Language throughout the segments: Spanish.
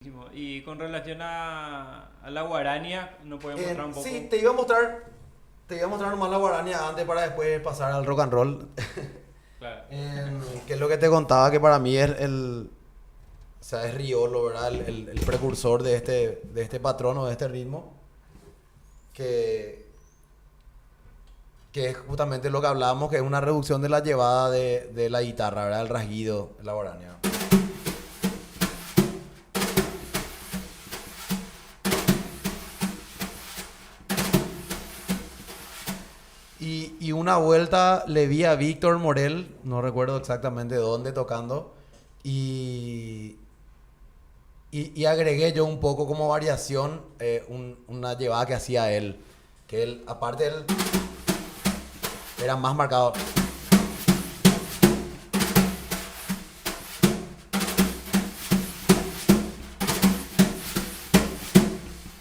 Y con relación a la guarania, ¿nos puedes mostrar un poco? Sí, te iba a mostrar nomás la guarania antes para después pasar al rock and roll. Claro. Que es lo que te contaba que para mí es o sea, es Riolo, ¿verdad? El precursor de este patrón o de este ritmo. Que, que es justamente lo que hablábamos, que es una reducción de la llevada de la guitarra, ¿verdad? El rasguido de la guarania. Y una vuelta le vi a Víctor Morel, no recuerdo exactamente dónde tocando, y, y agregué yo un poco como variación una llevada que hacía él. Que él, aparte él era más marcado.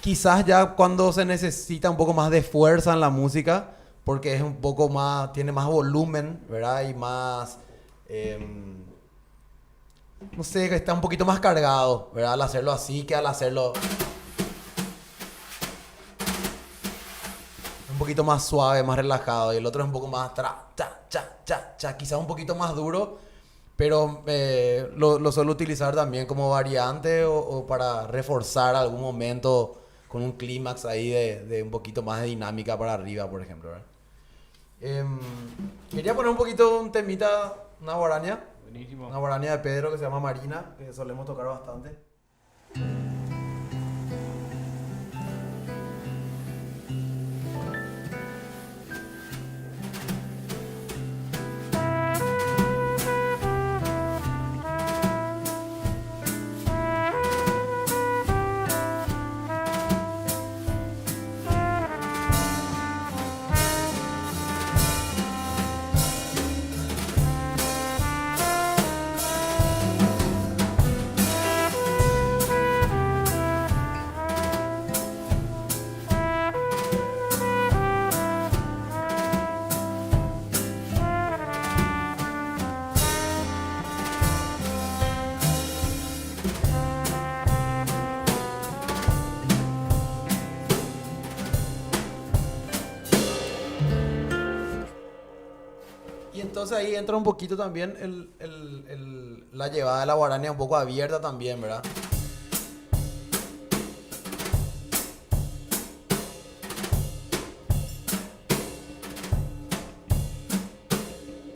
Quizás ya cuando se necesita un poco más de fuerza en la música, porque es un poco más, tiene más volumen, ¿verdad? Y más, no sé, que está un poquito más cargado, ¿verdad? Al hacerlo así que al hacerlo un poquito más suave, más relajado. Y el otro es un poco más tra, cha, cha, cha, cha, quizás un poquito más duro, pero lo suelo utilizar también como variante o para reforzar algún momento con un clímax ahí de un poquito más de dinámica para arriba, por ejemplo, ¿verdad? Em, Quería poner un poquito un temita, Buenísimo. una guarania de Pedro que se llama Marina, que solemos tocar bastante. Y entonces ahí entra un poquito también la llevada de la guarania un poco abierta también, ¿verdad?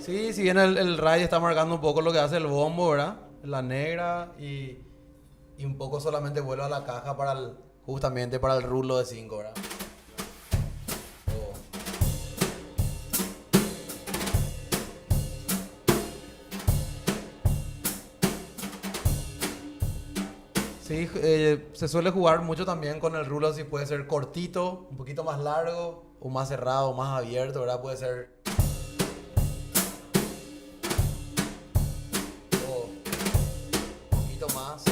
Sí, si bien el ray está marcando un poco lo que hace el bombo, ¿verdad? La negra y un poco solamente vuelve a la caja justamente para el rulo de 5, ¿verdad? Oh. Sí, se suele jugar mucho también con el rulo, si puede ser cortito, un poquito más largo, o más cerrado, más abierto, ¿verdad? Puede ser o un poquito más.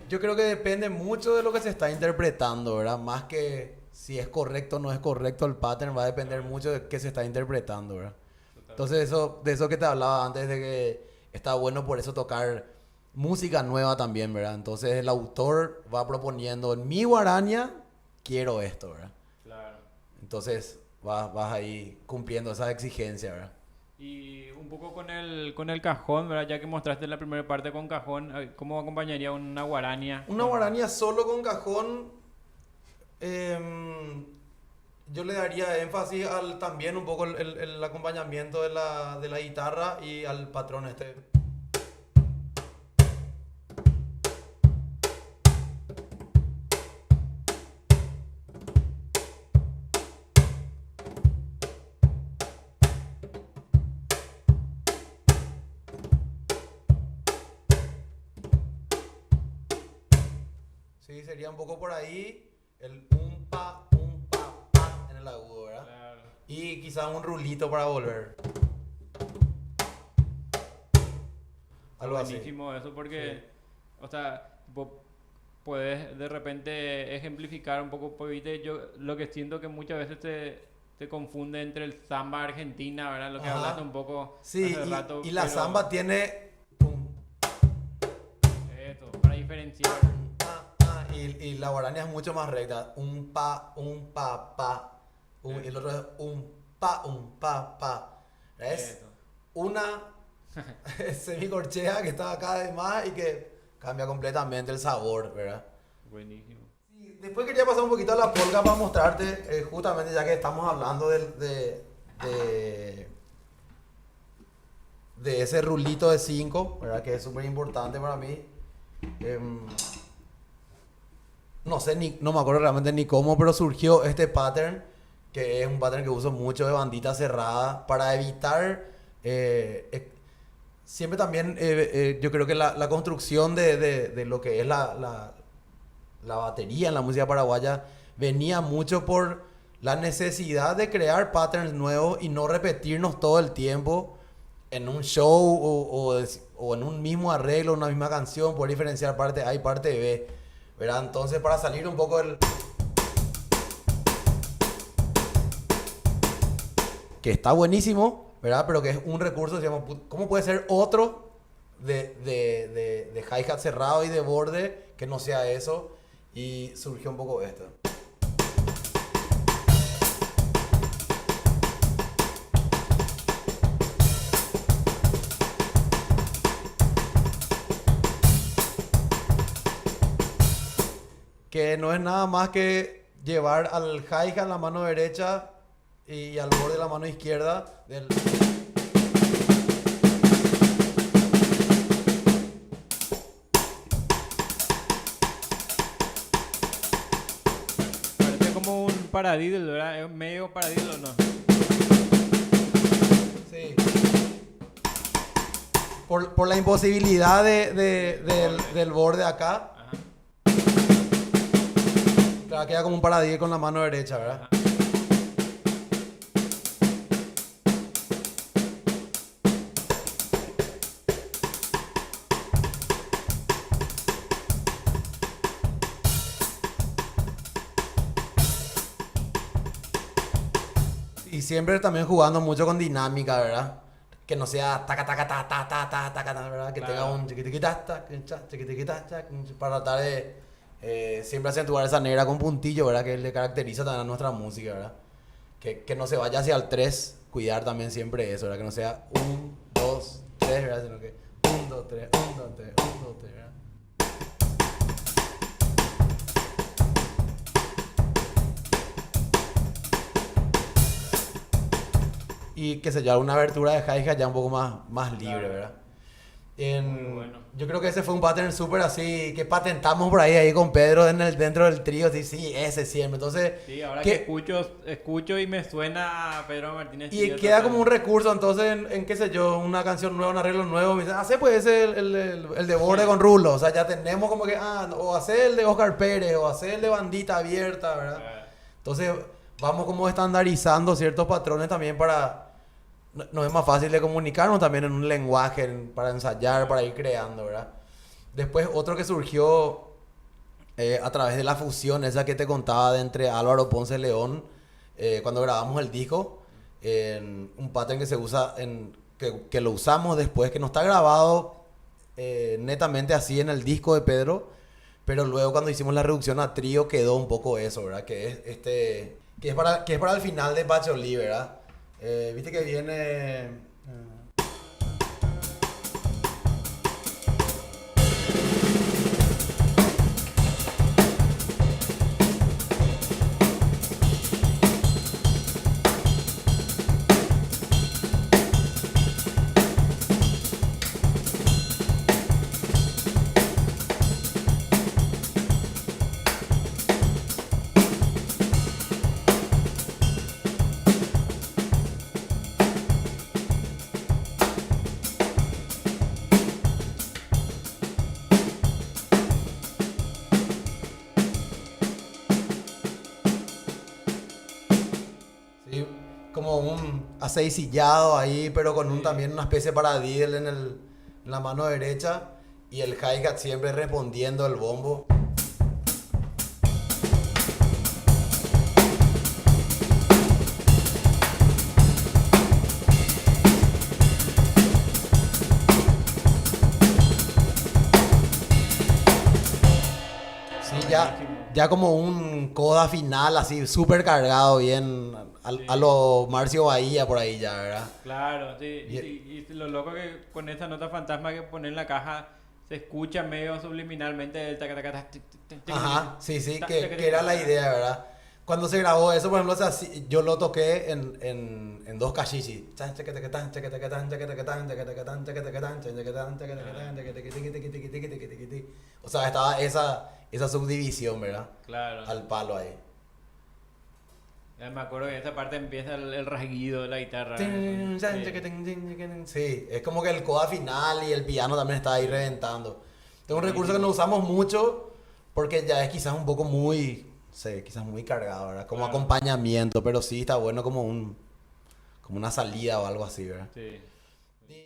Yo creo que depende mucho de lo que se está interpretando, ¿verdad? Más que si es correcto o no es correcto el pattern, va a depender mucho de qué se está interpretando, ¿verdad? Totalmente. Entonces de eso que te hablaba antes, de que está bueno por eso tocar música nueva también, ¿verdad? Entonces el autor va proponiendo, en mi guaraña quiero esto, ¿verdad? Claro. Entonces vas ahí cumpliendo esa exigencia, ¿verdad? Y un poco con el cajón, ¿verdad? Ya que mostraste la primera parte con cajón, ¿cómo acompañaría una guarania? Una guaraña solo con cajón, em, yo le daría énfasis al también un poco el acompañamiento de la guitarra y al patrón este. Sí, sería un poco por ahí el un pa en el agudo, ¿verdad? Claro. Y quizá un rulito para volver. Está Algo así. buenísimo eso Sí. porque, o sea, vos puedes de repente ejemplificar un poco, porque viste, yo lo que siento que muchas veces se confunde entre el samba argentina, ¿verdad? Lo que Ajá. hablaste un poco Sí, hace rato. y la pero samba tiene... pum, Eso, para diferenciar. y la guarania es mucho más recta. Un pa, pa. Y el otro es un pa. Es Eso. una semicorchea que está acá además y que cambia completamente el sabor, ¿verdad? Buenísimo. Sí, después quería pasar un poquito a la polka para mostrarte, justamente ya que estamos hablando de ese rulito de 5, ¿verdad? Que es súper importante para mí. No sé, no me acuerdo realmente ni cómo, pero surgió este pattern, que es un pattern que uso mucho de bandita cerrada para evitar... siempre también yo creo que la construcción de lo que es la batería en la música paraguaya venía mucho por la necesidad de crear patterns nuevos y no repetirnos todo el tiempo en un show o en un mismo arreglo, una misma canción, poder diferenciar parte A y parte B, ¿verdad? Entonces, para salir un poco del... que está buenísimo, ¿verdad? Pero que es un recurso, digamos, ¿cómo puede ser otro de hi-hat cerrado y de borde que no sea eso? Y surgió un poco esto. Que no es nada más que llevar al hi-hat la mano derecha y al borde la mano izquierda del... Parece como un paradiddle, ¿verdad? Es medio paradiddle, ¿no? Sí. Por la imposibilidad del borde acá. Ajá. Claro, queda como un paradiddle con la mano derecha, ¿verdad? Ajá. Y siempre también jugando mucho con dinámica, ¿verdad? Que no sea taca, taca, ta, ta, ta, ta, ta, ta, ¿verdad? Que Claro. tenga un chiquitiquita, ta, chiquitiquita, ta, para tratar de siempre acentuar esa negra con puntillo, ¿verdad? Que le caracteriza también a nuestra música, ¿verdad? Que no se vaya hacia el 3, cuidar también siempre eso, ¿verdad? Que no sea 1, 2, 3, ¿verdad? Sino que 1, 2, 3, 1, 2, 3, 1, 2, 3, ¿verdad? Y que se yo, una abertura de hi-hat ya un poco más libre, Claro. ¿verdad? Muy bueno. Yo creo que ese fue un pattern súper así, que patentamos por ahí con Pedro dentro del trío, sí, ese siempre. Entonces, Sí, ahora ¿qué? que escucho y me suena a Pedro Martínez. Y Trío queda como un totalmente. recurso, entonces, en qué sé yo, una canción nueva, un arreglo nuevo, me dice, hace pues ese el de borde con rulo, o sea, ya tenemos como que, o hacer el de Oscar Pérez, o hacer el de bandita abierta, ¿verdad? Entonces, vamos como estandarizando ciertos patrones también para... Nos es más fácil de comunicarnos también en un lenguaje para ensayar, para ir creando, ¿verdad? Después, otro que surgió a través de la fusión, esa que te contaba de entre Álvaro Ponce León, cuando grabamos el disco, un pattern que se usa, que lo usamos después, que no está grabado netamente así en el disco de Pedro, pero luego cuando hicimos la reducción a trío quedó un poco eso, ¿verdad? Que es que es para el final de Bachelor, ¿verdad? Viste que viene... Sí, como un aceicillado ahí, pero con también una especie de paradiddle en la mano derecha y el hi-hat siempre respondiendo el bombo. Ya como un coda final así, súper cargado, bien, a lo Marcio Bahía por ahí ya, ¿verdad? Claro, sí. Y lo loco que con esa nota fantasma que pone en la caja se escucha medio subliminalmente el taca, taca, tac, tic, tic, tic, tic, Ajá, sí, sí, tac, que, tac, que era la tac. idea, ¿verdad? Cuando se grabó eso, por ejemplo, o sea, yo lo toqué en dos cachichis. O sea, estaba esa subdivisión, ¿verdad? Claro. Al palo ahí. Ya me acuerdo que en esa parte empieza el rasguido de la guitarra. Sí. Sí, es como que el coda final y el piano también está ahí reventando. Es un recurso que no usamos mucho porque ya es quizás un poco muy, sé, quizás muy cargado, ¿verdad? Como Claro. acompañamiento, pero sí está bueno como una salida o algo así, ¿verdad? Sí.